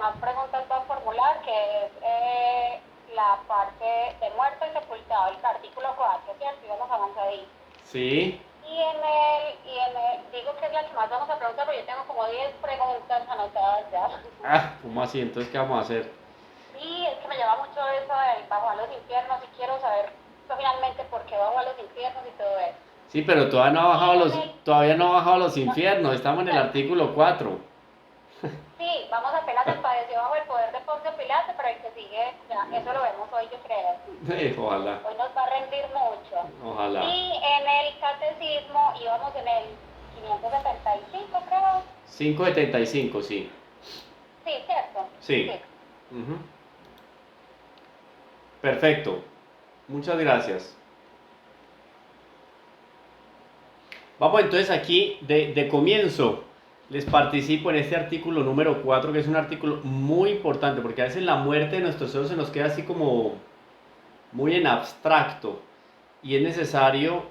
demás preguntas va a formular, que es la parte de muerto y sepultado, el artículo 4, ¿cierto? Y vamos a avanzar ahí. Sí. Digo que es la que más vamos a preguntar, pero yo tengo como 10 preguntas anotadas ya. Ah, ¿cómo así? Entonces, ¿qué vamos a hacer? Y es que me llama mucho eso del bajo a los infiernos y quiero saber finalmente por qué bajo a los infiernos y todo eso. Sí, pero Y en el, todavía no ha bajado a los no, infiernos, estamos en el artículo 4. sí, vamos apenas en padeció bajo el poder de Poncio Pilato, pero el que sigue, ya, eso lo vemos hoy, yo creo. Ojalá, Hoy nos va a rendir mucho. ojalá. Y en el catecismo íbamos en el 575, creo. 575, sí. Sí, cierto. Sí. Sí. Ujú. Perfecto. Muchas gracias. Vamos entonces aquí de comienzo. Les participo en este artículo número 4, que es un artículo muy importante, porque a veces la muerte de nuestros hijos se nos queda así como muy en abstracto. Y es necesario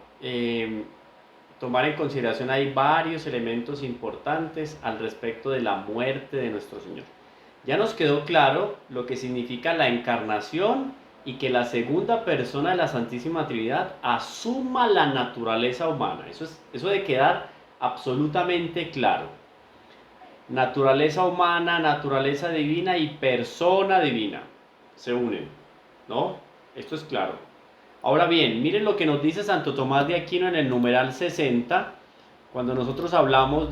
tomar en consideración, hay varios elementos importantes al respecto de la muerte de nuestro Señor. Ya nos quedó claro lo que significa la encarnación y que la segunda persona de la Santísima Trinidad asuma la naturaleza humana. Eso de quedar absolutamente claro. Naturaleza humana, naturaleza divina y persona divina se unen, ¿no? Esto es claro. Ahora bien, miren lo que nos dice Santo Tomás de Aquino en el numeral 60, cuando nosotros hablamos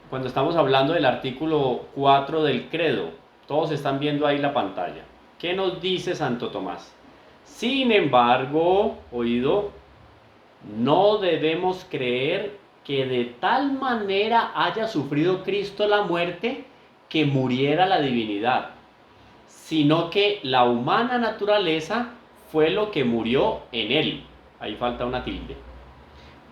cuando estamos hablando del artículo 4 del credo. Todos están viendo ahí la pantalla. ¿Qué nos dice Santo Tomás? Sin embargo, oído, no debemos creer que de tal manera haya sufrido Cristo la muerte que muriera la divinidad, sino que la humana naturaleza fue lo que murió en él. Ahí falta una tilde.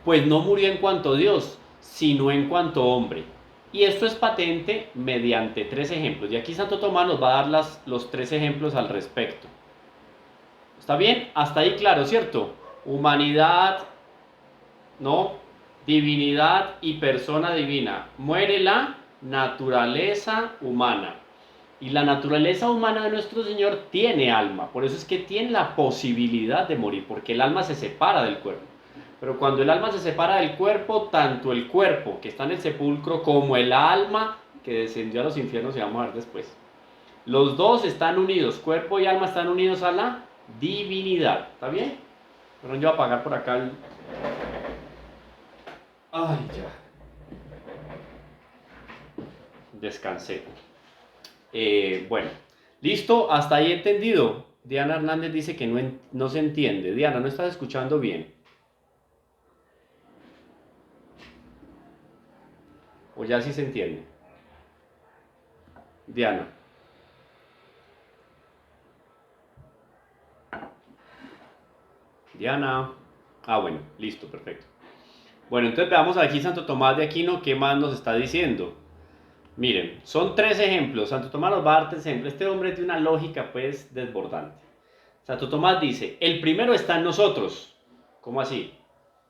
Pues no murió en cuanto Dios, sino en cuanto hombre. Y esto es patente mediante tres ejemplos. Y aquí Santo Tomás nos va a dar los tres ejemplos al respecto. ¿Está bien? Hasta ahí claro, ¿cierto? Humanidad, ¿no? Divinidad y persona divina. Muere la naturaleza humana. Y la naturaleza humana de nuestro Señor tiene alma. Por eso es que tiene la posibilidad de morir, porque el alma se separa del cuerpo. Pero cuando el alma se separa del cuerpo, tanto el cuerpo que está en el sepulcro como el alma que descendió a los infiernos, y vamos a ver después. Los dos están unidos, cuerpo y alma están unidos a la divinidad. ¿Está bien? Bueno, yo voy a apagar por acá el... Ay, ya. Descansé. Bueno, listo, hasta ahí entendido. Diana Hernández dice que no se entiende. Diana, no estás escuchando bien. O ya sí se entiende. Diana. Diana. Ah, bueno, listo, perfecto. Bueno, entonces veamos aquí Santo Tomás de Aquino, ¿qué más nos está diciendo? Miren, son tres ejemplos. Santo Tomás nos va a dar tres ejemplos. Este hombre es de una lógica, pues, desbordante. Santo Tomás dice, el primero está en nosotros. ¿Cómo así?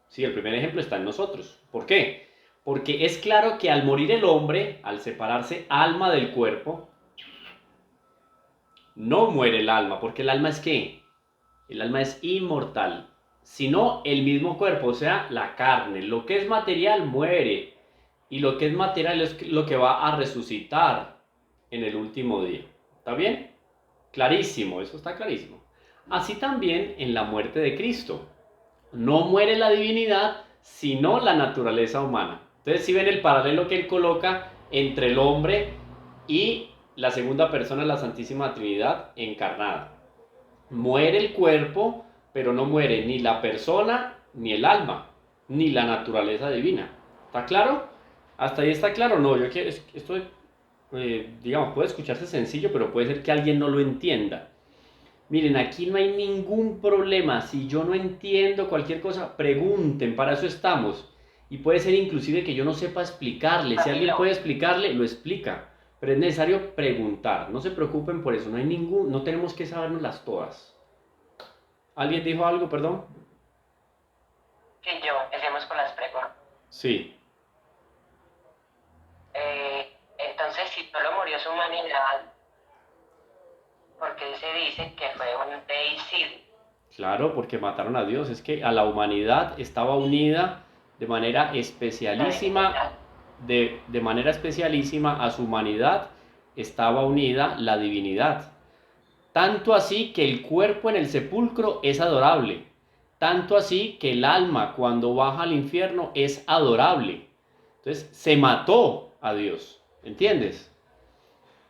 Sí, el primer ejemplo está en nosotros. ¿Por qué? Porque es claro que al morir el hombre, al separarse alma del cuerpo, no muere el alma, porque el alma es ¿qué? El alma es inmortal, sino el mismo cuerpo, o sea, la carne. Lo que es material muere y lo que es material es lo que va a resucitar en el último día. ¿Está bien? Clarísimo, eso está clarísimo. Así también en la muerte de Cristo. No muere la divinidad, sino la naturaleza humana. Entonces, si ven el paralelo que él coloca entre el hombre y la segunda persona de la Santísima Trinidad encarnada. Muere el cuerpo, pero no muere ni la persona, ni el alma, ni la naturaleza divina. ¿Está claro? ¿Hasta ahí está claro? No, yo quiero, esto, digamos, puede escucharse sencillo, pero puede ser que alguien no lo entienda. Miren, aquí no hay ningún problema. Si yo no entiendo cualquier cosa, pregunten, para eso estamos. Y puede ser inclusive que yo no sepa explicarle. Si alguien puede explicarle, lo explica. Pero es necesario preguntar. No se preocupen por eso. No tenemos que sabernoslas todas. ¿Alguien dijo algo, perdón? Sí, yo, empecemos con las preguntas. Sí. Eh, si solo murió su humanidad, porque se dice que fue un deicidio. Claro, porque mataron a Dios. Es que a la humanidad estaba unida de manera La especialísima, divinidad. de manera especialísima a su humanidad estaba unida la divinidad. Tanto así que el cuerpo en el sepulcro es adorable. Tanto así que el alma cuando baja al infierno es adorable. Entonces se mató a Dios. ¿Entiendes?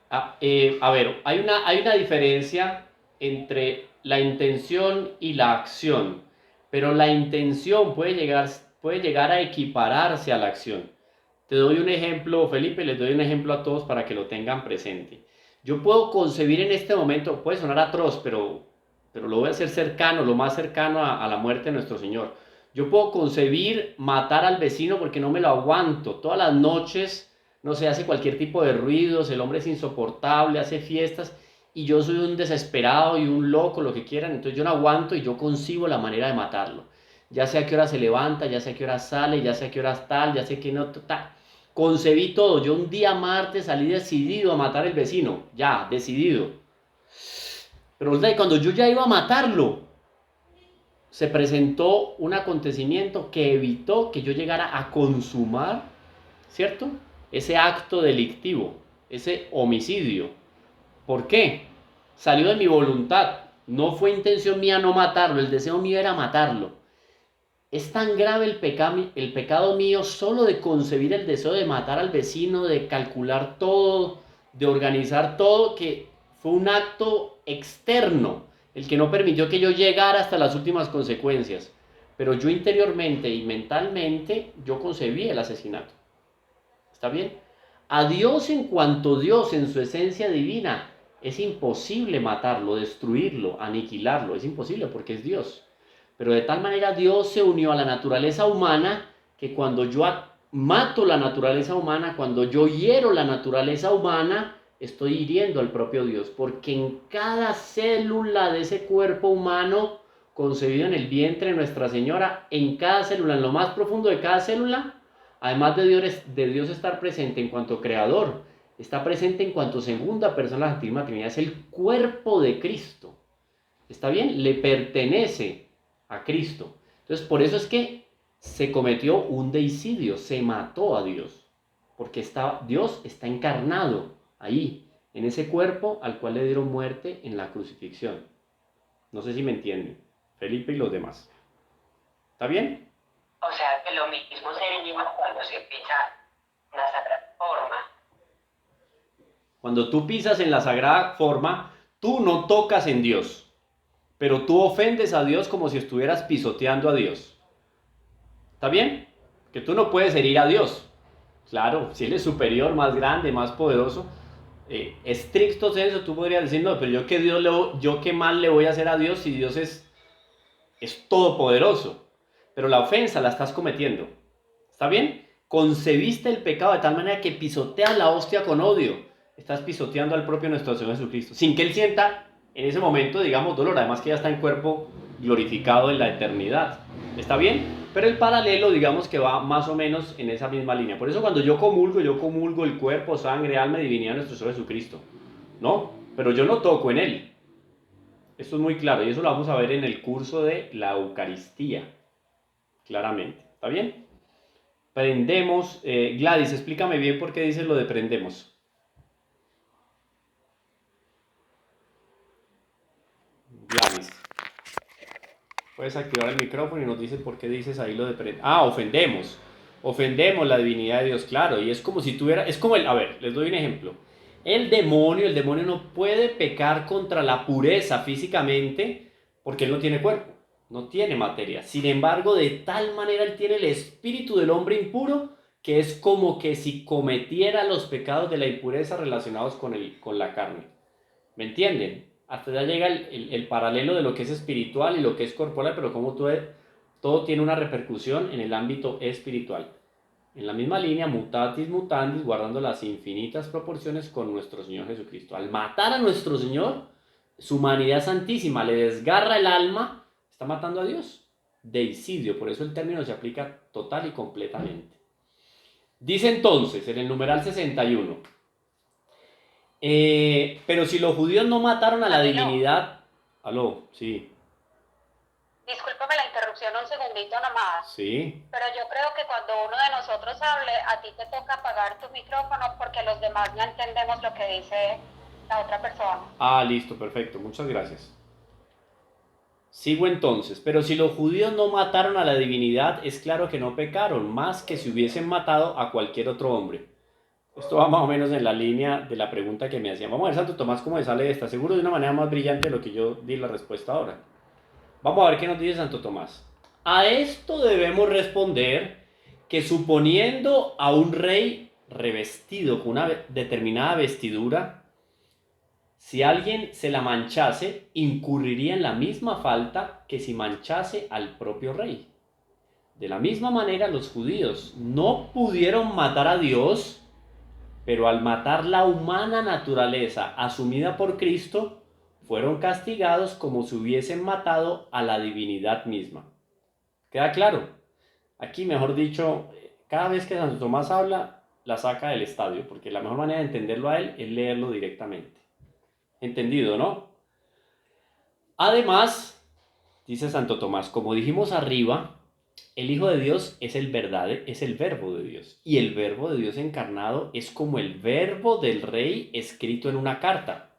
A ver, hay una diferencia entre la intención y la acción, pero la intención puede llegar a equipararse a la acción. Te doy un ejemplo, Felipe, les doy un ejemplo a todos para que lo tengan presente. Yo puedo concebir en este momento, puede sonar atroz, pero lo voy a hacer cercano, lo más cercano a la muerte de nuestro Señor. Yo puedo concebir matar al vecino porque no me lo aguanto. Todas las noches no sé, hace cualquier tipo de ruidos, el hombre es insoportable, hace fiestas y yo soy un desesperado y un loco, lo que quieran, entonces yo no aguanto y yo concibo la manera de matarlo. Ya sé a qué hora se levanta, ya sé a qué hora sale, ya sé a qué hora tal, ya sé que no, tal. Concebí todo, yo un día martes salí decidido a matar al vecino, ya, decidido. Pero resulta que cuando yo ya iba a matarlo, se presentó un acontecimiento que evitó que yo llegara a consumar, ¿cierto? Ese acto delictivo, ese homicidio. ¿Por qué? Salió de mi voluntad. No fue intención mía no matarlo, el deseo mío era matarlo. Es tan grave el pecado mío solo de concebir el deseo de matar al vecino, de calcular todo, de organizar todo, que fue un acto externo, el que no permitió que yo llegara hasta las últimas consecuencias. Pero yo interiormente y mentalmente, yo concebí el asesinato. ¿Está bien? A Dios en cuanto Dios en su esencia divina, es imposible matarlo, destruirlo, aniquilarlo. Es imposible porque es Dios. Pero de tal manera Dios se unió a la naturaleza humana que cuando yo mato la naturaleza humana, cuando yo hiero la naturaleza humana, estoy hiriendo al propio Dios. Porque en cada célula de ese cuerpo humano concebido en el vientre de Nuestra Señora, en cada célula, en lo más profundo de cada célula, además de Dios estar presente en cuanto creador, está presente en cuanto segunda persona de la Santísima Trinidad, es el cuerpo de Cristo. ¿Está bien? Le pertenece a Cristo. Entonces, por eso es que se cometió un deicidio, se mató a Dios, porque Dios está encarnado ahí, en ese cuerpo al cual le dieron muerte en la crucifixión. No sé si me entienden, Felipe y los demás. ¿Está bien? O sea que lo mismo sería cuando se pisa una sagrada forma. Cuando tú pisas en la sagrada forma, tú no tocas en Dios, pero tú ofendes a Dios como si estuvieras pisoteando a Dios. ¿Está bien? Que tú no puedes herir a Dios. Claro, si Él es superior, más grande, más poderoso, estricto senso, tú podrías decir, no, pero yo qué mal le voy a hacer a Dios si Dios es todopoderoso. Pero la ofensa la estás cometiendo. ¿Está bien? Concebiste el pecado de tal manera que pisoteas la hostia con odio. Estás pisoteando al propio nuestro Señor Jesucristo. Sin que Él sienta en ese momento, digamos, dolor. Además que ya está en cuerpo glorificado en la eternidad. ¿Está bien? Pero el paralelo, digamos que va más o menos en esa misma línea. Por eso cuando yo comulgo el cuerpo, sangre, alma y divinidad de nuestro Señor Jesucristo. ¿No? Pero yo no toco en Él. Esto es muy claro y eso lo vamos a ver en el curso de la Eucaristía. Claramente. ¿Está bien? Prendemos. Gladys, explícame bien por qué dices lo de prendemos. Gladys, puedes activar el micrófono y nos dices por qué dices ahí lo de prendemos. Ah, ofendemos. Ofendemos la divinidad de Dios, claro. Y es como si tuviera. Es como el. A ver, les doy un ejemplo. El demonio no puede pecar contra la pureza físicamente porque él no tiene cuerpo, no tiene materia. Sin embargo, de tal manera él tiene el espíritu del hombre impuro que es como que si cometiera los pecados de la impureza relacionados con la carne. ¿Me entienden? Hasta ya llega el paralelo de lo que es espiritual y lo que es corporal, pero como todo tiene una repercusión en el ámbito espiritual. En la misma línea, mutatis mutandis, guardando las infinitas proporciones con nuestro Señor Jesucristo. Al matar a nuestro Señor, su humanidad santísima le desgarra el alma, está matando a Dios. Deicidio, por eso el término se aplica total y completamente. Dice entonces, en el numeral 61, Pero si los judíos no mataron a la Camilo, divinidad... Aló, sí, discúlpame la interrupción un segundito nomás, sí. pero yo creo que cuando uno de nosotros hable, a ti te toca apagar tu micrófono porque los demás no entendemos lo que dice la otra persona. Ah, listo, perfecto, muchas gracias. Sigo entonces, pero si los judíos no mataron a la divinidad, es claro que no pecaron, más que si hubiesen matado a cualquier otro hombre. Esto va más o menos en la línea de la pregunta que me hacían. Vamos a ver, Santo Tomás, cómo le sale esta. Seguro de una manera más brillante de lo que yo di la respuesta ahora. Vamos a ver qué nos dice Santo Tomás. A esto debemos responder que suponiendo a un rey revestido con una determinada vestidura, si alguien se la manchase, incurriría en la misma falta que si manchase al propio rey. De la misma manera, los judíos no pudieron matar a Dios, pero al matar la humana naturaleza asumida por Cristo, fueron castigados como si hubiesen matado a la divinidad misma. ¿Queda claro? Aquí, mejor dicho, cada vez que Santo Tomás habla, la saca del estadio, porque la mejor manera de entenderlo a él es leerlo directamente. ¿Entendido, no? Además, dice Santo Tomás, como dijimos arriba, el Hijo de Dios es el es el verbo de Dios. Y el verbo de Dios encarnado es como el verbo del rey escrito en una carta.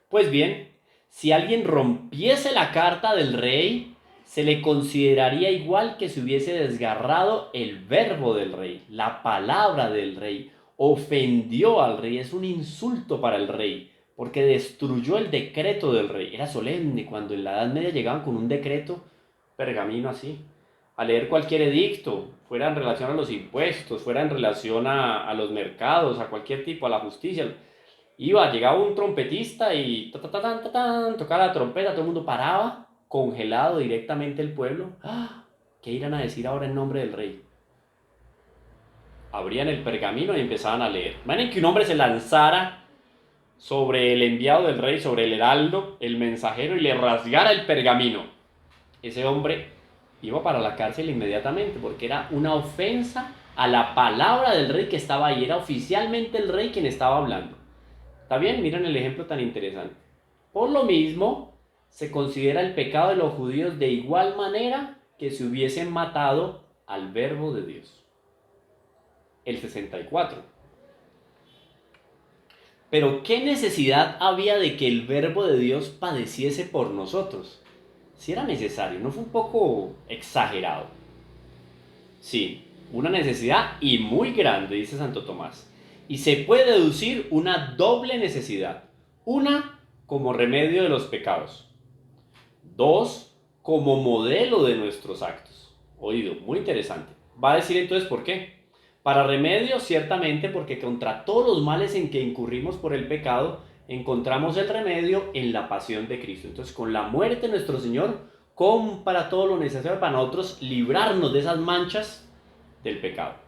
Pues bien, si alguien rompiese la carta del rey, se le consideraría igual que si hubiese desgarrado el verbo del rey, la palabra del rey. Ofendió al rey, es un insulto para el rey, porque destruyó el decreto del rey. Era solemne cuando en la Edad Media llegaban con un decreto, pergamino así, a leer cualquier edicto, fuera en relación a los impuestos, fuera en relación a los mercados, a cualquier tipo, a la justicia. Llegaba un trompetista y tocaba la trompeta, todo el mundo paraba, congelado directamente el pueblo. ¡Ah! ¿Qué irán a decir ahora en nombre del rey? Abrían el pergamino y empezaban a leer. Imaginen que un hombre se lanzara sobre el enviado del rey, sobre el heraldo, el mensajero, y le rasgara el pergamino. Ese hombre iba para la cárcel inmediatamente porque era una ofensa a la palabra del rey que estaba ahí. Era oficialmente el rey quien estaba hablando. ¿Está bien? Miren el ejemplo tan interesante. Por lo mismo, se considera el pecado de los judíos de igual manera que si hubiesen matado al verbo de Dios. El 64. Pero ¿qué necesidad había de que el verbo de Dios padeciese por nosotros? Si era necesario, ¿no fue un poco exagerado? Sí, una necesidad y muy grande, dice Santo Tomás. Y se puede deducir una doble necesidad. Una, como remedio de los pecados. Dos, como modelo de nuestros actos. Oído, muy interesante. Va a decir entonces por qué. Para remedio, ciertamente, porque contra todos los males en que incurrimos por el pecado, encontramos el remedio en la pasión de Cristo. Entonces, con la muerte de nuestro Señor, compra todo lo necesario para nosotros librarnos de esas manchas del pecado.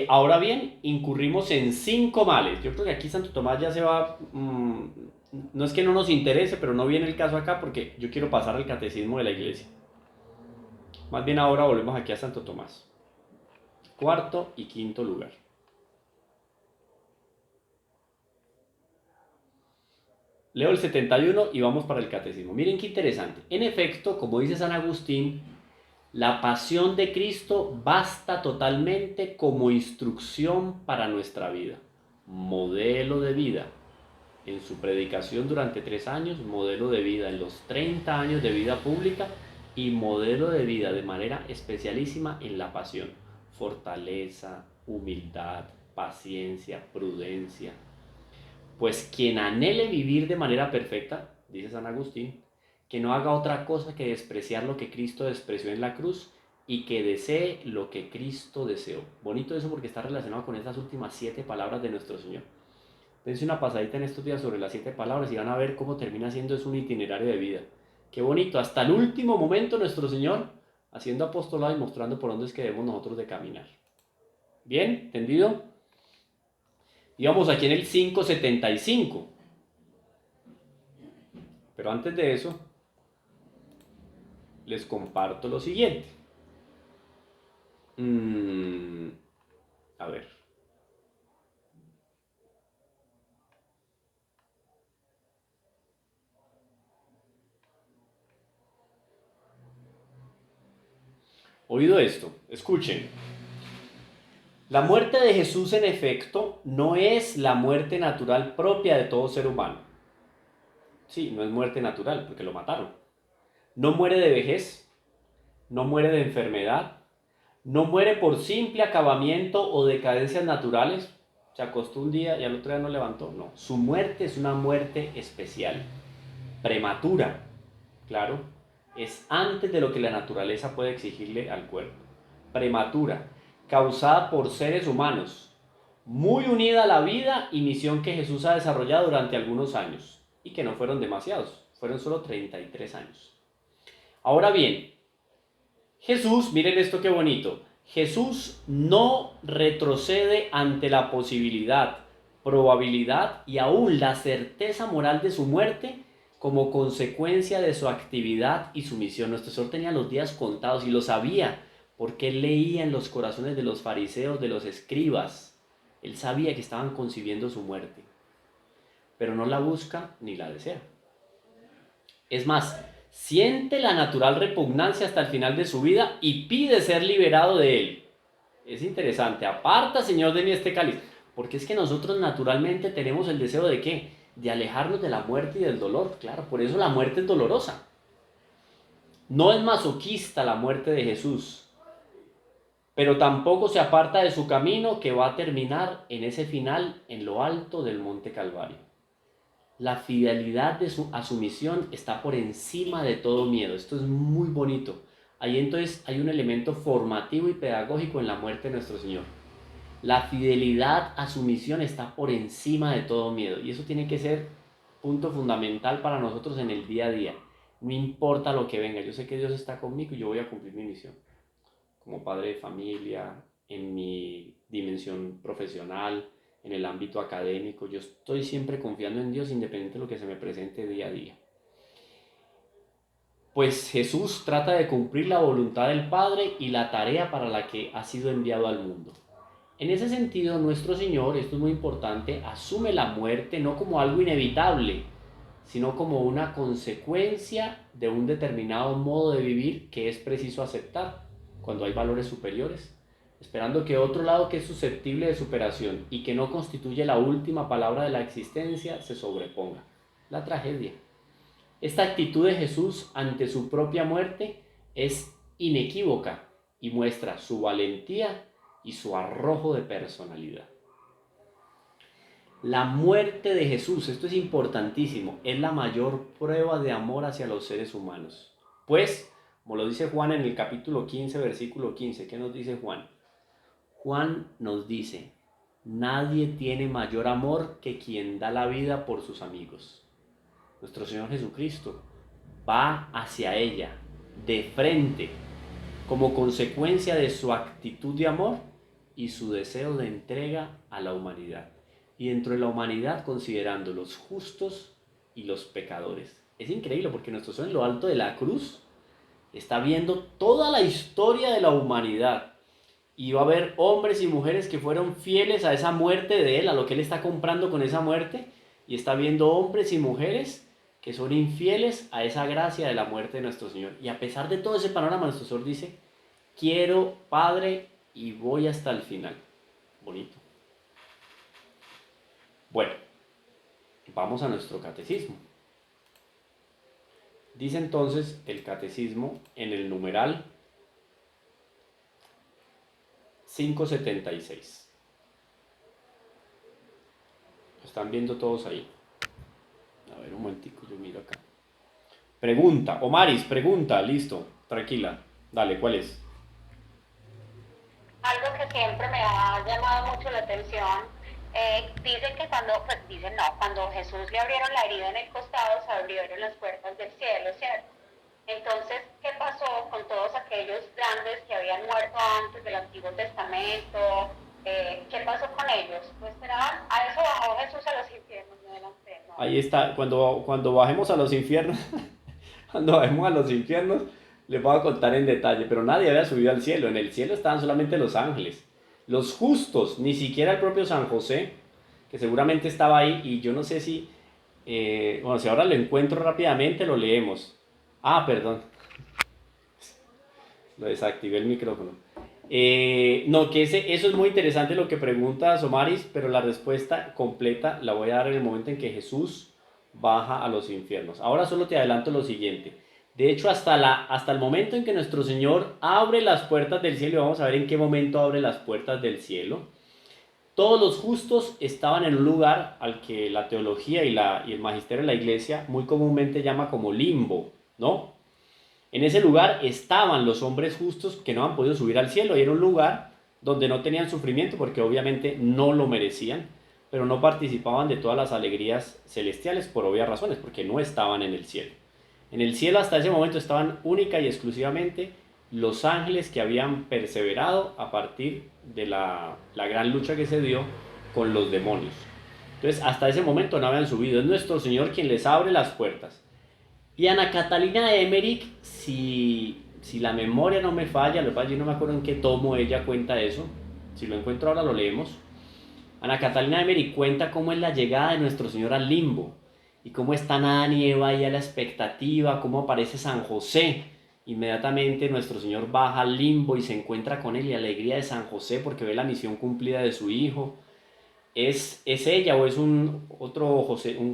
Ahora bien, incurrimos en 5 males. Yo creo que aquí Santo Tomás ya se va... no es que no nos interese, pero no viene el caso acá porque yo quiero pasar al catecismo de la iglesia. Más bien ahora volvemos aquí a Santo Tomás. Cuarto y quinto lugar. Leo el 71 y vamos para el catecismo. Miren qué interesante. En efecto, como dice San Agustín, la pasión de Cristo basta totalmente como instrucción para nuestra vida, modelo de vida. En su predicación durante 3 años, modelo de vida en los 30 años de vida pública y modelo de vida de manera especialísima en la pasión. Fortaleza, humildad, paciencia, prudencia. Pues quien anhele vivir de manera perfecta, dice San Agustín, que no haga otra cosa que despreciar lo que Cristo despreció en la cruz y que desee lo que Cristo deseó. Bonito eso porque está relacionado con estas últimas 7 palabras de nuestro Señor. Dense una pasadita en estos días sobre las 7 palabras y van a ver cómo termina siendo eso un itinerario de vida. Qué bonito, hasta el último momento nuestro Señor haciendo apostolado y mostrando por dónde es que debemos nosotros de caminar. ¿Bien? ¿Entendido? Y vamos aquí en el 575. Pero antes de eso, les comparto lo siguiente. A ver. Oído esto, escuchen. La muerte de Jesús, en efecto, no es la muerte natural propia de todo ser humano. Sí, no es muerte natural, porque lo mataron. No muere de vejez, no muere de enfermedad, no muere por simple acabamiento o decadencias naturales. Se acostó un día y al otro día no levantó. No, su muerte es una muerte especial, prematura, claro. Es antes de lo que la naturaleza puede exigirle al cuerpo. Prematura, causada por seres humanos, muy unida a la vida y misión que Jesús ha desarrollado durante algunos años, y que no fueron demasiados, fueron solo 33 años. Ahora bien, Jesús, miren esto qué bonito, Jesús no retrocede ante la posibilidad, probabilidad y aún la certeza moral de su muerte como consecuencia de su actividad y su misión. Nuestro Señor tenía los días contados y lo sabía porque él leía en los corazones de los fariseos, de los escribas. Él sabía que estaban concibiendo su muerte, pero no la busca ni la desea. Es más, siente la natural repugnancia hasta el final de su vida y pide ser liberado de él. Es interesante. Aparta, Señor, de mí este cáliz. Porque es que nosotros naturalmente tenemos el deseo de ¿qué? De alejarnos de la muerte y del dolor. Claro, por eso la muerte es dolorosa. No es masoquista la muerte de Jesús, pero tampoco se aparta de su camino, que va a terminar en ese final en lo alto del Monte Calvario. La fidelidad a su misión está por encima de todo miedo. Esto es muy bonito. Ahí entonces hay un elemento formativo y pedagógico en la muerte de nuestro Señor. La fidelidad a su misión está por encima de todo miedo. Y eso tiene que ser punto fundamental para nosotros en el día a día. No importa lo que venga, yo sé que Dios está conmigo y yo voy a cumplir mi misión. Como padre de familia, en mi dimensión profesional, en el ámbito académico, yo estoy siempre confiando en Dios independiente de lo que se me presente día a día. Pues Jesús trata de cumplir la voluntad del Padre y la tarea para la que ha sido enviado al mundo. En ese sentido, nuestro Señor, esto es muy importante, asume la muerte no como algo inevitable, sino como una consecuencia de un determinado modo de vivir que es preciso aceptar cuando hay valores superiores, esperando que otro lado que es susceptible de superación y que no constituye la última palabra de la existencia se sobreponga: la tragedia. Esta actitud de Jesús ante su propia muerte es inequívoca y muestra su valentía y su arrojo de personalidad. La muerte de Jesús, esto es importantísimo, es la mayor prueba de amor hacia los seres humanos. Pues, como lo dice Juan en el capítulo 15, versículo 15, ¿qué nos dice Juan? Juan nos dice: nadie tiene mayor amor que quien da la vida por sus amigos. Nuestro Señor Jesucristo va hacia ella, de frente, como consecuencia de su actitud de amor y su deseo de entrega a la humanidad. Y dentro de la humanidad considerando los justos y los pecadores. Es increíble porque nuestro Señor en lo alto de la cruz está viendo toda la historia de la humanidad. Y va a haber hombres y mujeres que fueron fieles a esa muerte de Él, a lo que Él está comprando con esa muerte. Y está viendo hombres y mujeres que son infieles a esa gracia de la muerte de nuestro Señor. Y a pesar de todo ese panorama, nuestro Señor dice: quiero, Padre, y voy hasta el final. Bonito. Bueno, vamos a nuestro catecismo. Dice entonces el catecismo en el numeral 576. Lo están viendo todos ahí. A ver, un momentico, yo miro acá. Pregunta, Omaris, pregunta, listo, tranquila. Dale, ¿cuál es? Algo que siempre me ha llamado mucho la atención, dicen que cuando Jesús le abrieron la herida en el costado, se abrieron las puertas del cielo, ¿cierto? Entonces, ¿qué pasó con todos aquellos grandes que habían muerto antes del Antiguo Testamento? ¿Qué pasó con ellos? Pues a eso bajó Jesús a los infiernos, no delante, ¿no? Ahí está, cuando bajemos a los infiernos, cuando bajemos a los infiernos, les voy a contar en detalle, pero nadie había subido al cielo. En el cielo estaban solamente los ángeles, los justos, ni siquiera el propio San José, que seguramente estaba ahí. Y yo no sé si, si ahora lo encuentro rápidamente, lo leemos. Ah, perdón. Lo desactivé el micrófono. No, que eso es muy interesante lo que pregunta Somaris, pero la respuesta completa la voy a dar en el momento en que Jesús baja a los infiernos. Ahora solo te adelanto lo siguiente. De hecho, hasta el momento en que nuestro Señor abre las puertas del cielo, y vamos a ver en qué momento abre las puertas del cielo, todos los justos estaban en un lugar al que la teología y el magisterio de la iglesia muy comúnmente llama como limbo, ¿no? En ese lugar estaban los hombres justos que no han podido subir al cielo y era un lugar donde no tenían sufrimiento porque obviamente no lo merecían, pero no participaban de todas las alegrías celestiales por obvias razones, porque no estaban en el cielo. En el cielo hasta ese momento estaban única y exclusivamente los ángeles que habían perseverado a partir de la gran lucha que se dio con los demonios. Entonces hasta ese momento no habían subido. Es nuestro Señor quien les abre las puertas. Y Ana Catalina de Emmerich, si la memoria no me falla, lo que pasa es que yo no me acuerdo en qué tomo ella cuenta eso, si lo encuentro ahora lo leemos. Ana Catalina de Emmerich cuenta cómo es la llegada de nuestro Señor al limbo, y cómo están Adán y Eva ahí a la expectativa, cómo aparece San José. Inmediatamente nuestro Señor baja al limbo y se encuentra con él, y la alegría de San José porque ve la misión cumplida de su hijo. ¿Es ella o es un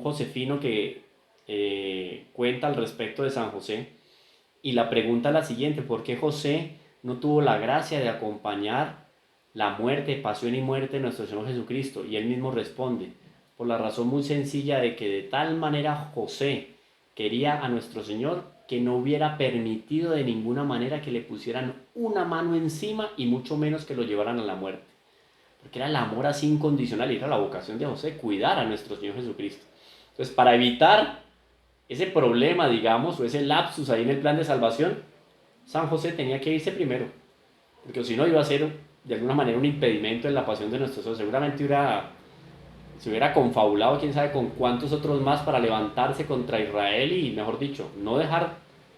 Josefino que cuenta al respecto de San José? Y la pregunta es la siguiente: ¿por qué José no tuvo la gracia de acompañar la muerte, pasión y muerte de nuestro Señor Jesucristo? Y él mismo responde: por la razón muy sencilla de que de tal manera José quería a nuestro Señor que no hubiera permitido de ninguna manera que le pusieran una mano encima y mucho menos que lo llevaran a la muerte. Porque era el amor así incondicional y era la vocación de José, cuidar a nuestro Señor Jesucristo. Entonces, para evitar ese problema, digamos, o ese lapsus ahí en el plan de salvación, San José tenía que irse primero, porque si no iba a ser de alguna manera un impedimento en la pasión de nuestro Señor. Seguramente se hubiera confabulado quién sabe con cuántos otros más para levantarse contra Israel y, mejor dicho, no dejar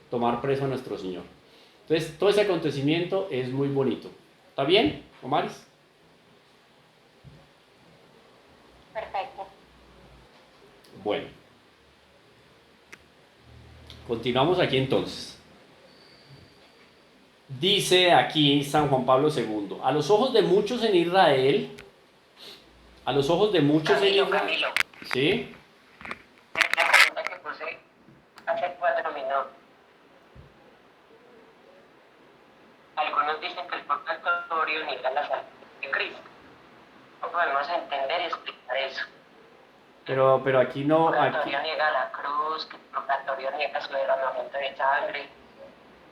tomar preso a nuestro Señor. Entonces, todo ese acontecimiento es muy bonito. ¿Está bien, Omaris? Perfecto. Bueno, continuamos aquí entonces. Dice aquí San Juan Pablo II: a los ojos de muchos en Israel, a los ojos de muchos en Israel, Camilo, ¿sí? la pregunta que puse hace 4 minutos. Algunos dicen que el purgatorio niega la salvación de Cristo. No podemos entender y explicar eso. Pero aquí El no, purgatorio niega la cruz, que el purgatorio niega su derramamiento de sangre.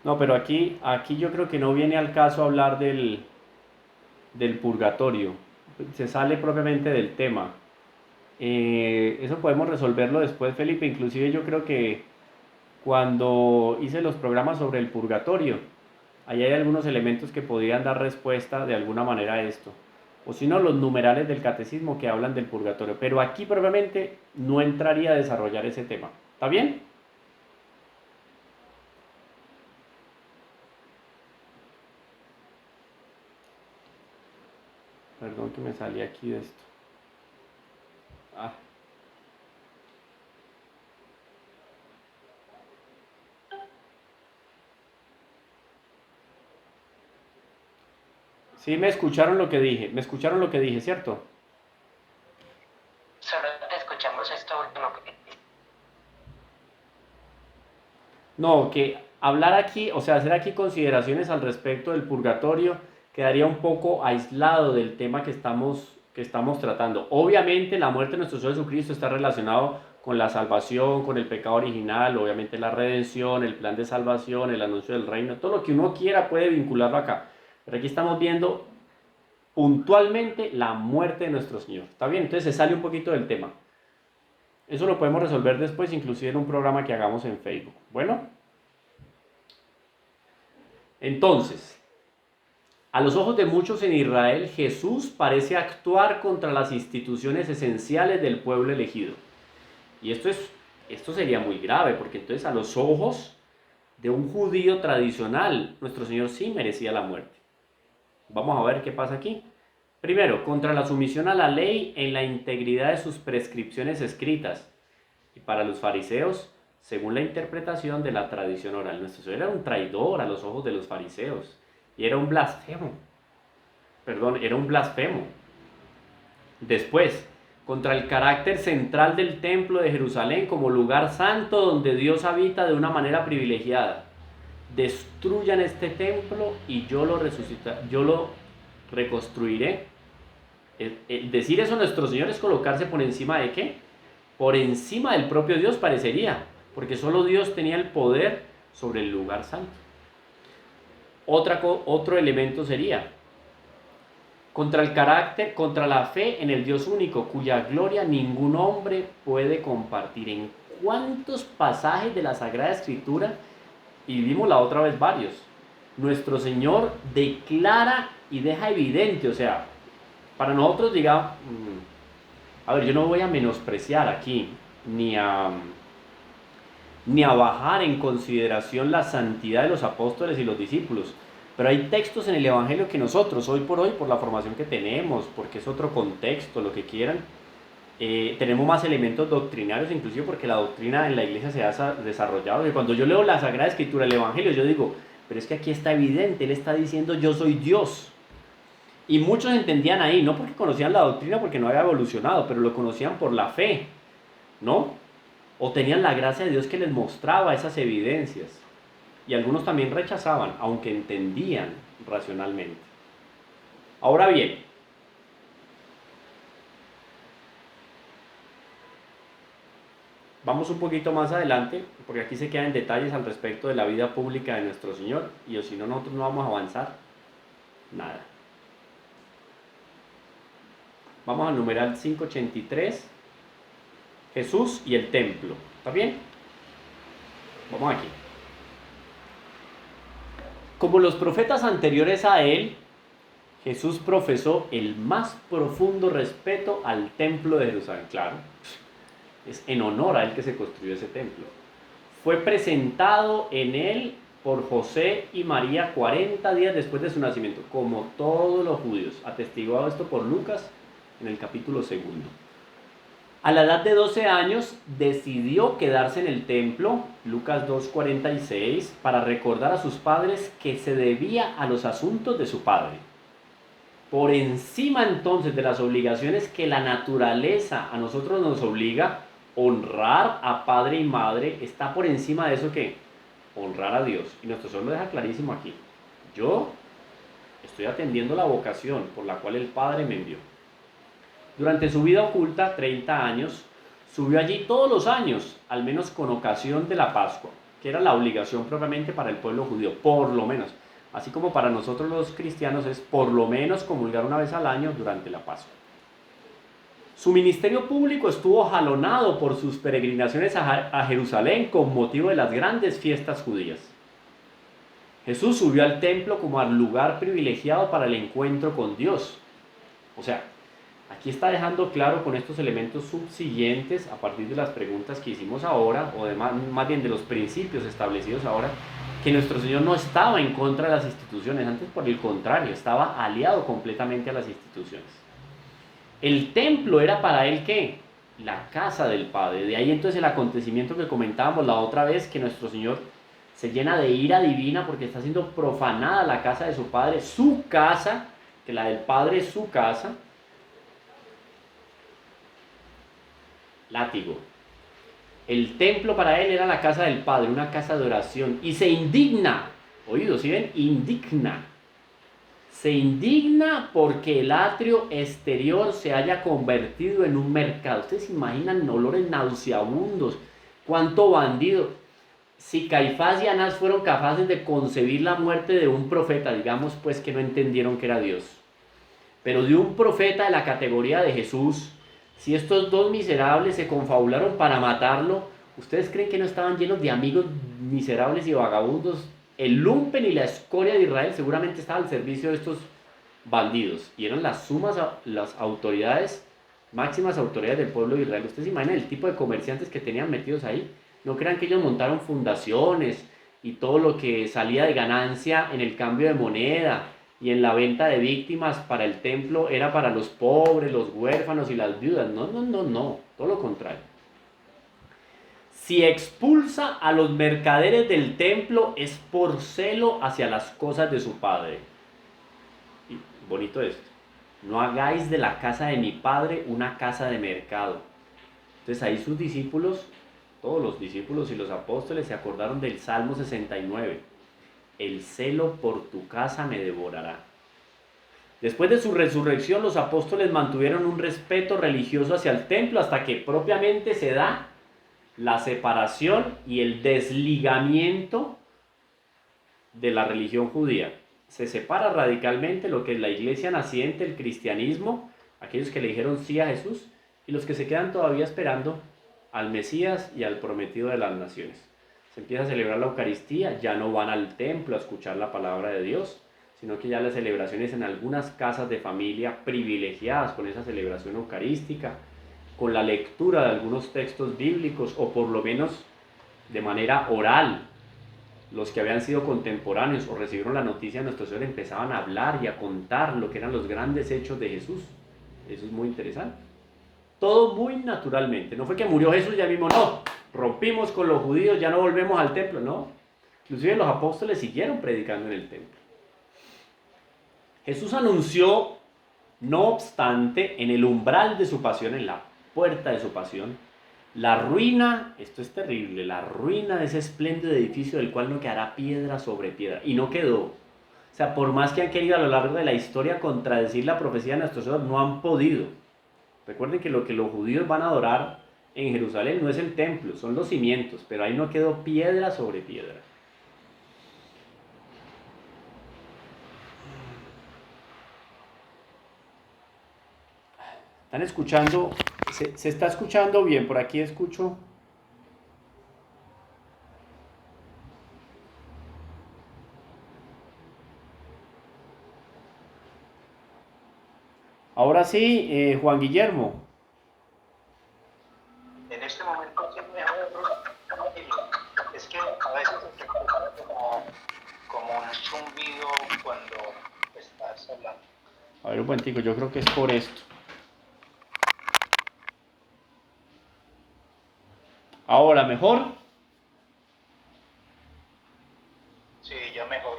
no, pero aquí yo creo que no viene al caso hablar del purgatorio. Se sale propiamente del tema. Eso podemos resolverlo después, Felipe. Inclusive yo creo que cuando hice los programas sobre el purgatorio, ahí hay algunos elementos que podrían dar respuesta de alguna manera a esto. O si no, los numerales del catecismo que hablan del purgatorio. Pero aquí propiamente no entraría a desarrollar ese tema. ¿Está bien? Perdón que me salí aquí de esto. Ah. Sí, me escucharon lo que dije, ¿cierto? Solo te escuchamos esto último que dijiste. No, que hablar aquí, o sea, hacer aquí consideraciones al respecto del purgatorio quedaría un poco aislado del tema que estamos tratando. Obviamente la muerte de nuestro Señor Jesucristo está relacionado con la salvación, con el pecado original, obviamente la redención, el plan de salvación, el anuncio del reino, todo lo que uno quiera puede vincularlo acá. Pero aquí estamos viendo puntualmente la muerte de nuestro Señor. ¿Está bien? Entonces se sale un poquito del tema. Eso lo podemos resolver después, inclusive en un programa que hagamos en Facebook. Bueno, entonces, a los ojos de muchos en Israel, Jesús parece actuar contra las instituciones esenciales del pueblo elegido. Y esto sería muy grave, porque entonces a los ojos de un judío tradicional, nuestro Señor sí merecía la muerte. Vamos a ver qué pasa aquí. Primero, contra la sumisión a la ley en la integridad de sus prescripciones escritas. Y para los fariseos, según la interpretación de la tradición oral. Nuestro Señor era un traidor a los ojos de los fariseos y era un blasfemo. Perdón, era un blasfemo. Después, contra el carácter central del templo de Jerusalén como lugar santo donde Dios habita de una manera privilegiada. Destruyan este templo y yo lo reconstruiré. El decir eso a nuestro Señor es colocarse por encima de ¿qué? Por encima del propio Dios parecería, porque solo Dios tenía el poder sobre el lugar santo. Otro elemento sería contra el carácter, contra la fe en el Dios único, cuya gloria ningún hombre puede compartir. ¿En cuántos pasajes de la Sagrada Escritura, y vimos la otra vez varios, nuestro Señor declara y deja evidente, o sea, para nosotros diga, a ver, yo no voy a menospreciar aquí, ni a bajar en consideración la santidad de los apóstoles y los discípulos, pero hay textos en el Evangelio que nosotros, hoy, por la formación que tenemos, porque es otro contexto, lo que quieran, tenemos más elementos doctrinarios, inclusive porque la doctrina en la iglesia se ha desarrollado. Y cuando yo leo la Sagrada Escritura, el Evangelio, yo digo, pero es que aquí está evidente, Él está diciendo, yo soy Dios. Y muchos entendían ahí, no porque conocían la doctrina, porque no había evolucionado, pero lo conocían por la fe, ¿no? O tenían la gracia de Dios que les mostraba esas evidencias. Y algunos también rechazaban, aunque entendían racionalmente. Ahora bien, vamos un poquito más adelante, porque aquí se quedan detalles al respecto de la vida pública de nuestro Señor, y o si no, nosotros no vamos a avanzar nada. Vamos al numeral 583, Jesús y el templo. ¿Está bien? Vamos aquí. Como los profetas anteriores a él, Jesús profesó el más profundo respeto al templo de Jerusalén. Claro, es en honor a él que se construyó ese templo. Fue presentado en él por José y María 40 días después de su nacimiento, como todos los judíos. Atestiguado esto por Lucas en el capítulo 2. A la edad de 12 años decidió quedarse en el templo, Lucas 2:46, para recordar a sus padres que se debía a los asuntos de su padre. Por encima entonces de las obligaciones que la naturaleza a nosotros nos obliga, honrar a padre y madre está por encima de eso que honrar a Dios. Y nuestro Señor lo deja clarísimo aquí. Yo estoy atendiendo la vocación por la cual el Padre me envió. Durante su vida oculta, 30 años, subió allí todos los años, al menos con ocasión de la Pascua, que era la obligación propiamente para el pueblo judío, por lo menos. Así como para nosotros los cristianos es por lo menos comulgar una vez al año durante la Pascua. Su ministerio público estuvo jalonado por sus peregrinaciones a Jerusalén con motivo de las grandes fiestas judías. Jesús subió al templo como al lugar privilegiado para el encuentro con Dios. O sea, aquí está dejando claro con estos elementos subsiguientes, a partir de las preguntas que hicimos ahora, o más bien de los principios establecidos ahora, que nuestro Señor no estaba en contra de las instituciones, antes por el contrario, estaba aliado completamente a las instituciones. El templo era para él, ¿qué? La casa del Padre. De ahí entonces el acontecimiento que comentábamos la otra vez, que nuestro Señor se llena de ira divina porque está siendo profanada la casa de su Padre, su casa, que la del Padre es su casa. Látigo. El templo para él era la casa del Padre, una casa de oración, y se indigna, oído, ¿sí ven? Indigna. Se indigna porque el atrio exterior se haya convertido en un mercado. Ustedes se imaginan olores nauseabundos, cuánto bandido. Si Caifás y Anás fueron capaces de concebir la muerte de un profeta, digamos pues que no entendieron que era Dios, pero de un profeta de la categoría de Jesús, si estos dos miserables se confabularon para matarlo, ¿ustedes creen que no estaban llenos de amigos miserables y vagabundos? El lumpen y la escoria de Israel seguramente estaba al servicio de estos bandidos y eran las autoridades, máximas autoridades del pueblo de Israel. ¿Ustedes se imaginan el tipo de comerciantes que tenían metidos ahí? No crean que ellos montaron fundaciones y todo lo que salía de ganancia en el cambio de moneda y en la venta de víctimas para el templo era para los pobres, los huérfanos y las viudas. No, todo lo contrario. Si expulsa a los mercaderes del templo es por celo hacia las cosas de su padre. Y bonito esto. No hagáis de la casa de mi padre una casa de mercado. Entonces ahí sus discípulos, todos los discípulos y los apóstoles se acordaron del Salmo 69. El celo por tu casa me devorará. Después de su resurrección, los apóstoles mantuvieron un respeto religioso hacia el templo hasta que propiamente se da la separación y el desligamiento de la religión judía. Se separa radicalmente lo que es la iglesia naciente, el cristianismo, aquellos que le dijeron sí a Jesús, y los que se quedan todavía esperando al Mesías y al prometido de las naciones. Se empieza a celebrar la Eucaristía, ya no van al templo a escuchar la palabra de Dios, sino que ya las celebraciones en algunas casas de familia privilegiadas con esa celebración eucarística, con la lectura de algunos textos bíblicos o por lo menos de manera oral. Los que habían sido contemporáneos o recibieron la noticia de nuestro Señor empezaban a hablar y a contar lo que eran los grandes hechos de Jesús. Eso es muy interesante. Todo muy naturalmente. No fue que murió Jesús ya mismo, no. Rompimos con los judíos, ya no volvemos al templo, no. Inclusive los apóstoles siguieron predicando en el templo. Jesús anunció, no obstante, en el umbral de su pasión, en la puerta de su pasión, la ruina, esto es terrible, la ruina de ese espléndido edificio del cual no quedará piedra sobre piedra. Y no quedó. O sea, por más que han querido a lo largo de la historia contradecir la profecía de nuestro Señor, no han podido. Recuerden que lo que los judíos van a adorar en Jerusalén no es el templo, son los cimientos, pero ahí no quedó piedra sobre piedra. ¿Están escuchando? ¿Se está escuchando bien? Por aquí escucho. Ahora sí, Juan Guillermo. En este momento sí me es que a veces se escucha como un zumbido cuando estás hablando. A ver un momentico, yo creo que es por esto. Ahora, ¿mejor? Sí, ya mejor.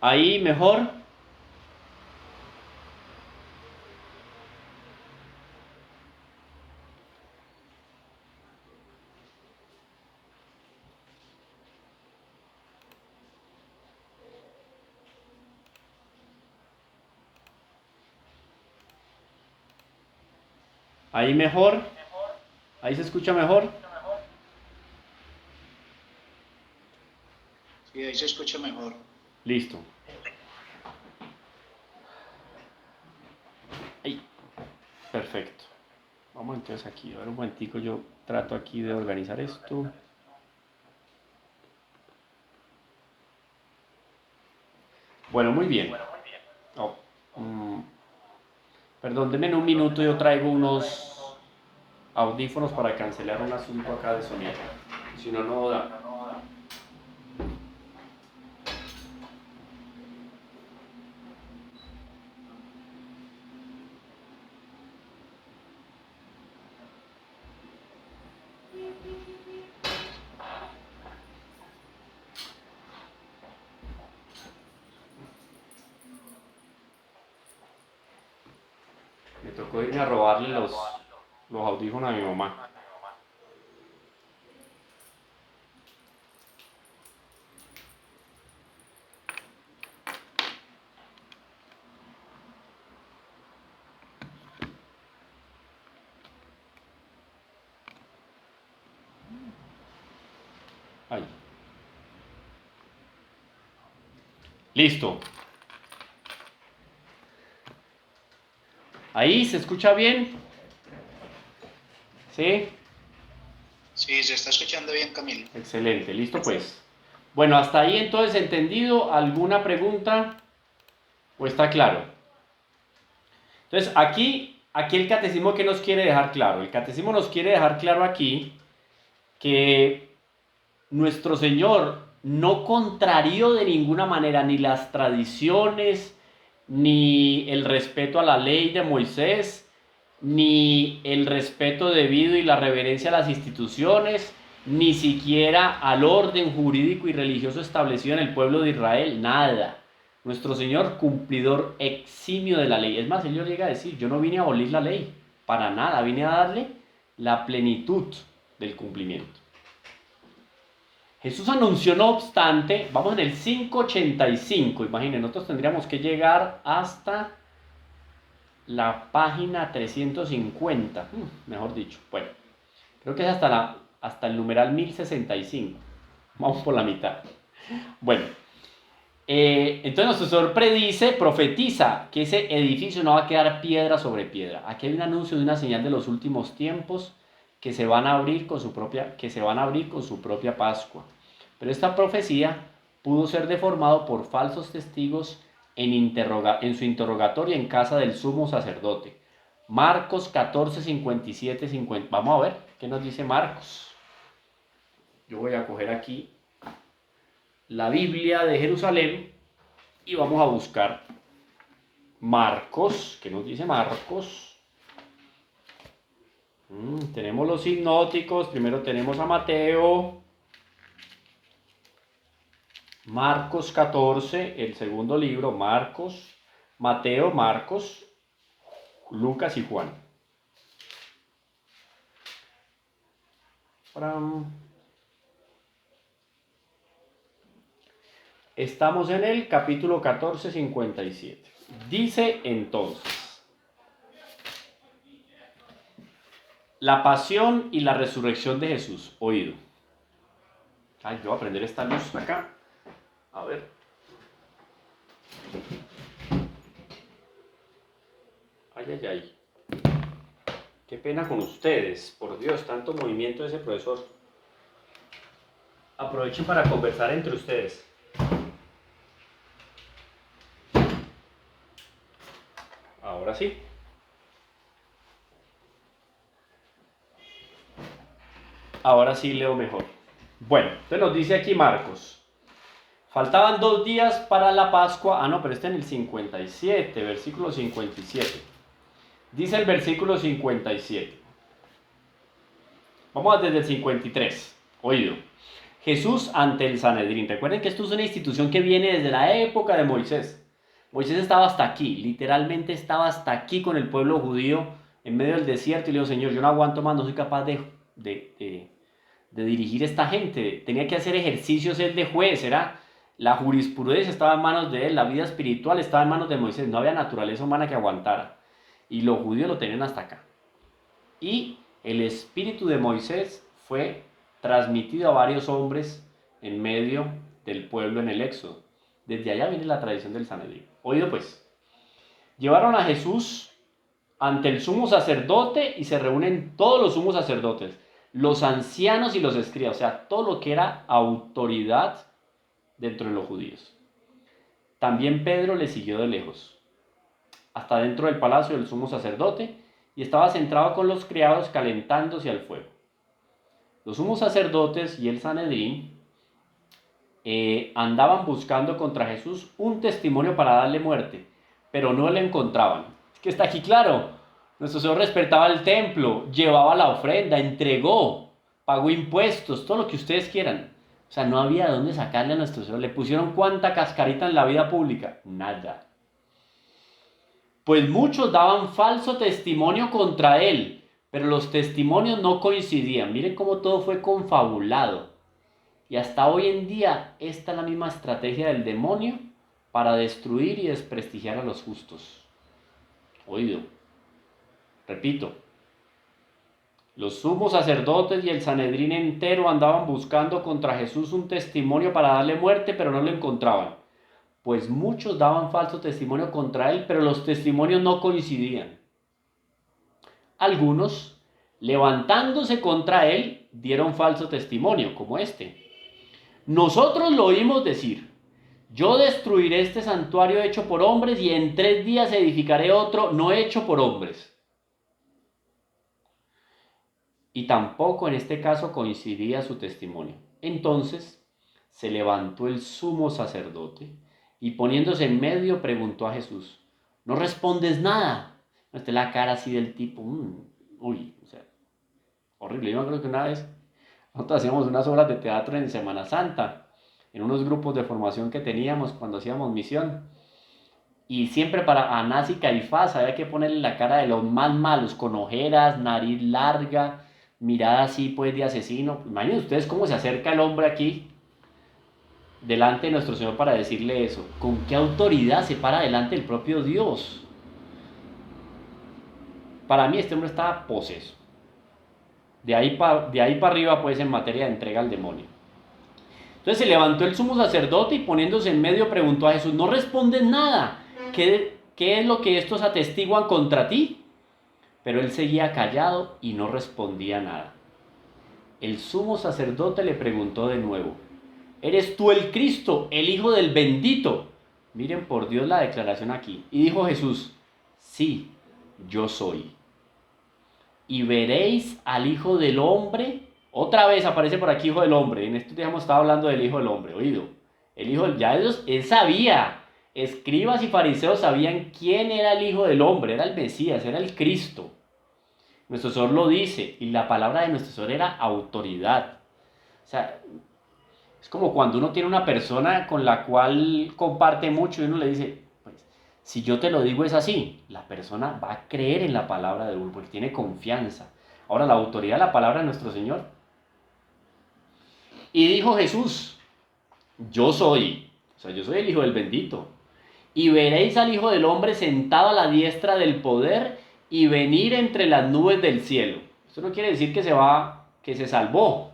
Ahí, ¿mejor? Ahí mejor. Ahí se escucha mejor. Sí, ahí se escucha mejor. Listo. Ahí. Perfecto. Vamos entonces aquí. A ver un momentico, yo trato aquí de organizar esto. Bueno, muy bien. Oh, perdón, denme un minuto, yo traigo unos audífonos para cancelar un asunto acá de sonido. Si no, no da. Me tocó irme a robarle los audífonos a mi mamá. Ahí. Listo. Ahí, ¿se escucha bien? ¿Sí? Sí, se está escuchando bien, Camilo. Excelente, listo pues. Bueno, hasta ahí entonces entendido. ¿Alguna pregunta? ¿O está claro? Entonces, aquí el catecismo, ¿qué nos quiere dejar claro? El catecismo nos quiere dejar claro aquí que nuestro Señor no contrarió de ninguna manera ni las tradiciones, ni el respeto a la ley de Moisés, ni el respeto debido y la reverencia a las instituciones, ni siquiera al orden jurídico y religioso establecido en el pueblo de Israel, nada. Nuestro Señor, cumplidor eximio de la ley. Es más, Él llega a decir, yo no vine a abolir la ley, para nada, vine a darle la plenitud del cumplimiento. Jesús anunció, no obstante, vamos en el 585, imaginen, nosotros tendríamos que llegar hasta la página 350, mejor dicho, bueno, creo que es hasta el numeral 1065, vamos por la mitad. Bueno, entonces nuestro Señor predice, profetiza que ese edificio no va a quedar piedra sobre piedra. Aquí hay un anuncio de una señal de los últimos tiempos que se van a abrir con su propia Pascua. Pero esta profecía pudo ser deformado por falsos testigos en su interrogatorio en casa del sumo sacerdote. Marcos 14, 57, 50. Vamos a ver qué nos dice Marcos. Yo voy a coger aquí la Biblia de Jerusalén y vamos a buscar Marcos. ¿Qué nos dice Marcos? Tenemos los sinópticos. Primero tenemos a Mateo. Marcos 14, el segundo libro, Marcos, Mateo, Marcos, Lucas y Juan. Estamos en el capítulo 14, 57. Dice entonces, la pasión y la resurrección de Jesús, oído. Ay, yo voy a prender esta luz acá. A ver. Ay, ay, ay. Qué pena con ustedes. Por Dios, tanto movimiento de ese profesor. Aprovechen para conversar entre ustedes. Ahora sí. Ahora sí leo mejor. Bueno, entonces nos dice aquí Marcos. Faltaban 2 días para la Pascua. Ah, no, pero está en el 57, versículo 57. Dice el versículo 57. Vamos desde el 53. Oído. Jesús ante el Sanedrín. Recuerden que esto es una institución que viene desde la época de Moisés. Moisés estaba hasta aquí, literalmente estaba hasta aquí con el pueblo judío en medio del desierto y le dijo, Señor, yo no aguanto más, no soy capaz de dirigir esta gente. Tenía que hacer ejercicios él de juez, la jurisprudencia estaba en manos de él, la vida espiritual estaba en manos de Moisés, no había naturaleza humana que aguantara. Y los judíos lo tenían hasta acá. Y el espíritu de Moisés fue transmitido a varios hombres en medio del pueblo en el Éxodo. Desde allá viene la tradición del Sanedrín. Oído pues, llevaron a Jesús ante el sumo sacerdote y se reúnen todos los sumos sacerdotes, los ancianos y los escribas, o sea, todo lo que era autoridad dentro de los judíos. También Pedro le siguió de lejos, hasta dentro del palacio del sumo sacerdote, y estaba sentado con los criados calentándose al fuego. Los sumos sacerdotes y el Sanedrín andaban buscando contra Jesús un testimonio para darle muerte, pero no le encontraban. Es que está aquí claro, nuestro Señor respetaba el templo, llevaba la ofrenda, entregó, pagó impuestos, todo lo que ustedes quieran. O sea, no había de dónde sacarle a nuestro Señor. ¿Le pusieron cuánta cascarita en la vida pública? Nada. Pues muchos daban falso testimonio contra él, pero los testimonios no coincidían. Miren cómo todo fue confabulado. Y hasta hoy en día, esta es la misma estrategia del demonio para destruir y desprestigiar a los justos. Oído. Repito. Los sumos sacerdotes y el Sanedrín entero andaban buscando contra Jesús un testimonio para darle muerte, pero no lo encontraban. Pues muchos daban falso testimonio contra él, pero los testimonios no coincidían. Algunos, levantándose contra él, dieron falso testimonio, como este. Nosotros lo oímos decir, yo destruiré este santuario hecho por hombres y en 3 días edificaré otro no hecho por hombres. Y tampoco en este caso coincidía su testimonio. Entonces se levantó el sumo sacerdote y poniéndose en medio preguntó a Jesús, ¿no respondes nada? Esta es la cara así del tipo, uy, o sea, horrible. Yo me acuerdo que una vez nosotros hacíamos unas obras de teatro en Semana Santa, en unos grupos de formación que teníamos cuando hacíamos misión. Y siempre para Anás y Caifás había que ponerle la cara de los más malos, con ojeras, nariz larga, mirada así pues de asesino. Imaginen ustedes cómo se acerca el hombre aquí delante de nuestro Señor para decirle eso. ¿Con qué autoridad se para delante del propio Dios? Para mí este hombre estaba poseso. De ahí para arriba pues en materia de entrega al demonio. Entonces se levantó el sumo sacerdote y poniéndose en medio preguntó a Jesús, ¿no respondes nada? ¿Qué es lo que estos atestiguan contra ti? Pero él seguía callado y no respondía nada. El sumo sacerdote le preguntó de nuevo, ¿eres tú el Cristo, el Hijo del bendito? Miren por Dios la declaración aquí. Y dijo Jesús, sí, yo soy. Y veréis al Hijo del Hombre. Otra vez aparece por aquí Hijo del Hombre. En estos días hemos estado hablando del Hijo del Hombre, oído. El Hijo, ya él sabía. Escribas y fariseos sabían quién era el Hijo del Hombre. Era el Mesías, era el Cristo. Nuestro Señor lo dice. Y la palabra de nuestro Señor era autoridad. O sea, es como cuando uno tiene una persona con la cual comparte mucho y uno le dice, pues, si yo te lo digo es así. La persona va a creer en la palabra de uno porque tiene confianza. Ahora, la autoridad de la palabra de nuestro Señor. Y dijo Jesús, yo soy, o sea, yo soy el Hijo del bendito. Y veréis al Hijo del Hombre sentado a la diestra del poder y venir entre las nubes del cielo. Esto no quiere decir que se salvó.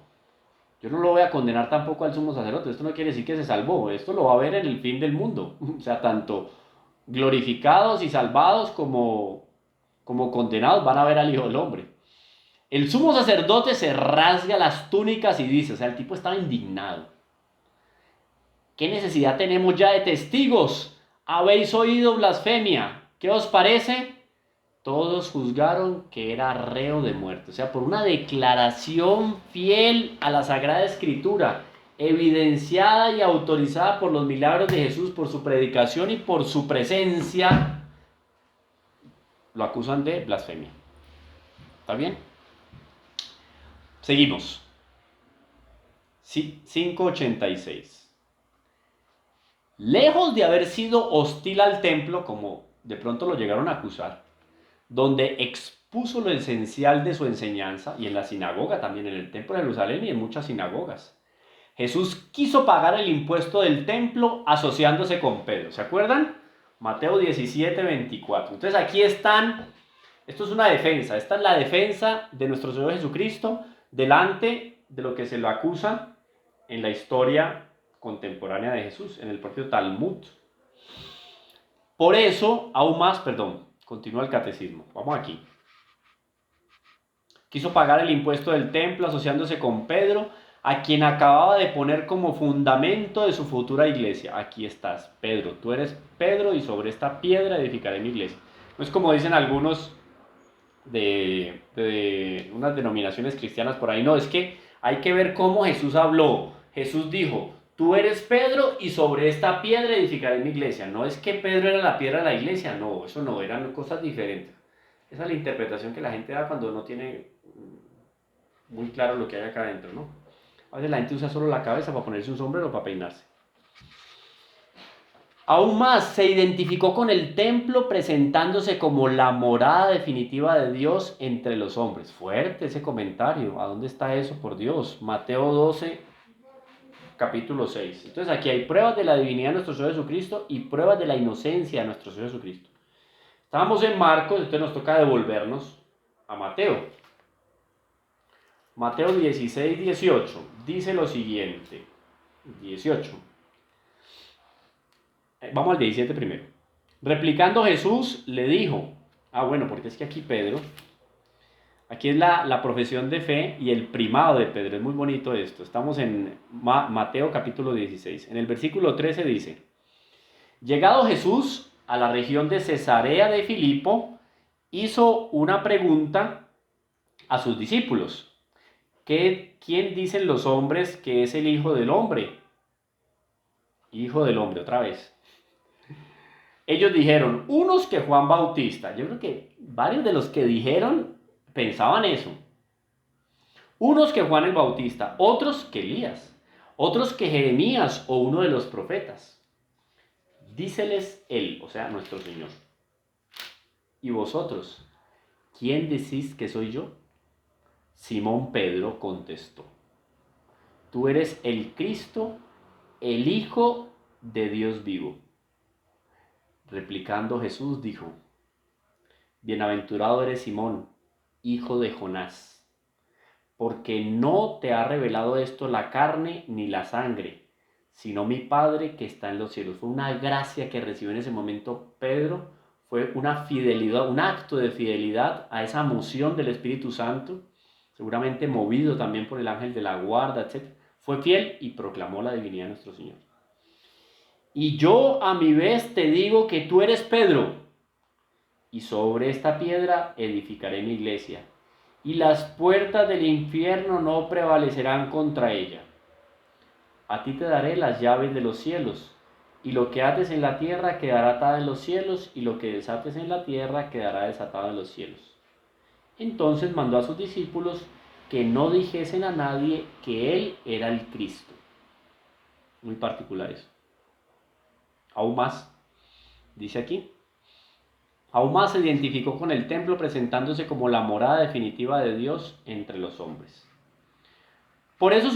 Yo no lo voy a condenar tampoco al sumo sacerdote. Esto no quiere decir que se salvó. Esto lo va a ver en el fin del mundo. O sea, tanto glorificados y salvados como condenados van a ver al Hijo del Hombre. El sumo sacerdote se rasga las túnicas y dice, o sea, el tipo estaba indignado. ¿Qué necesidad tenemos ya de testigos? ¿Habéis oído blasfemia? ¿Qué os parece? Todos juzgaron que era reo de muerte. O sea, por una declaración fiel a la Sagrada Escritura, evidenciada y autorizada por los milagros de Jesús, por su predicación y por su presencia, lo acusan de blasfemia. ¿Está bien? Seguimos. 5:86. Lejos de haber sido hostil al templo, como de pronto lo llegaron a acusar, donde expuso lo esencial de su enseñanza, y en la sinagoga también, en el templo de Jerusalén y en muchas sinagogas, Jesús quiso pagar el impuesto del templo asociándose con Pedro. ¿Se acuerdan? Mateo 17:24. Entonces aquí están, esto es una defensa, esta es la defensa de nuestro Señor Jesucristo delante de lo que se lo acusa en la historia contemporánea de Jesús, en el propio Talmud. Por eso, aún más, continúa el catecismo, vamos aquí. Quiso pagar el impuesto del templo asociándose con Pedro, a quien acababa de poner como fundamento de su futura iglesia. Aquí estás, Pedro, tú eres Pedro y sobre esta piedra edificaré mi iglesia. No es como dicen algunos de unas denominaciones cristianas por ahí, no, es que hay que ver cómo Jesús habló. Jesús dijo, tú eres Pedro y sobre esta piedra edificaré mi iglesia. No es que Pedro era la piedra de la iglesia, no, eso no, eran cosas diferentes. Esa es la interpretación que la gente da cuando no tiene muy claro lo que hay acá adentro, ¿no? A veces la gente usa solo la cabeza para ponerse un sombrero o para peinarse. Aún más, se identificó con el templo presentándose como la morada definitiva de Dios entre los hombres. Fuerte ese comentario. ¿A dónde está eso, por Dios? Mateo 12, capítulo 6. Entonces aquí hay pruebas de la divinidad de nuestro Señor Jesucristo y pruebas de la inocencia de nuestro Señor Jesucristo. Estábamos en Marcos, entonces nos toca devolvernos a Mateo. Mateo 16, 18. Dice lo siguiente. 18. Vamos al 17 primero. Replicando Jesús le dijo, bueno, porque es que aquí Pedro, aquí es la profesión de fe y el primado de Pedro, es muy bonito esto. Estamos en Mateo capítulo 16. En el versículo 13 dice, llegado Jesús a la región de Cesarea de Filipo, hizo una pregunta a sus discípulos. ¿Quién dicen los hombres que es el Hijo del Hombre? Hijo del hombre, otra vez. Ellos dijeron, unos que Juan Bautista. Yo creo que varios de los que dijeron pensaban eso. Unos que Juan el Bautista, otros que Elías, otros que Jeremías o uno de los profetas. Díceles él, o sea, nuestro Señor. ¿Y vosotros, quién decís que soy yo? Simón Pedro contestó, tú eres el Cristo, el Hijo de Dios vivo. Replicando Jesús dijo, bienaventurado eres Simón, hijo de Jonás, porque no te ha revelado esto la carne ni la sangre, sino mi Padre que está en los cielos. Fue una gracia que recibió en ese momento Pedro, fue una fidelidad, un acto de fidelidad a esa moción del Espíritu Santo, seguramente movido también por el ángel de la guarda, etc. Fue fiel y proclamó la divinidad de nuestro Señor. Y yo a mi vez te digo que tú eres Pedro, y sobre esta piedra edificaré mi iglesia, y las puertas del infierno no prevalecerán contra ella. A ti te daré las llaves de los cielos, y lo que ates en la tierra quedará atado en los cielos, y lo que desates en la tierra quedará desatado en los cielos. Entonces mandó a sus discípulos que no dijesen a nadie que él era el Cristo. Muy particular eso. Aún más, dice aquí, aún más se identificó con el templo presentándose como la morada definitiva de Dios entre los hombres. Por eso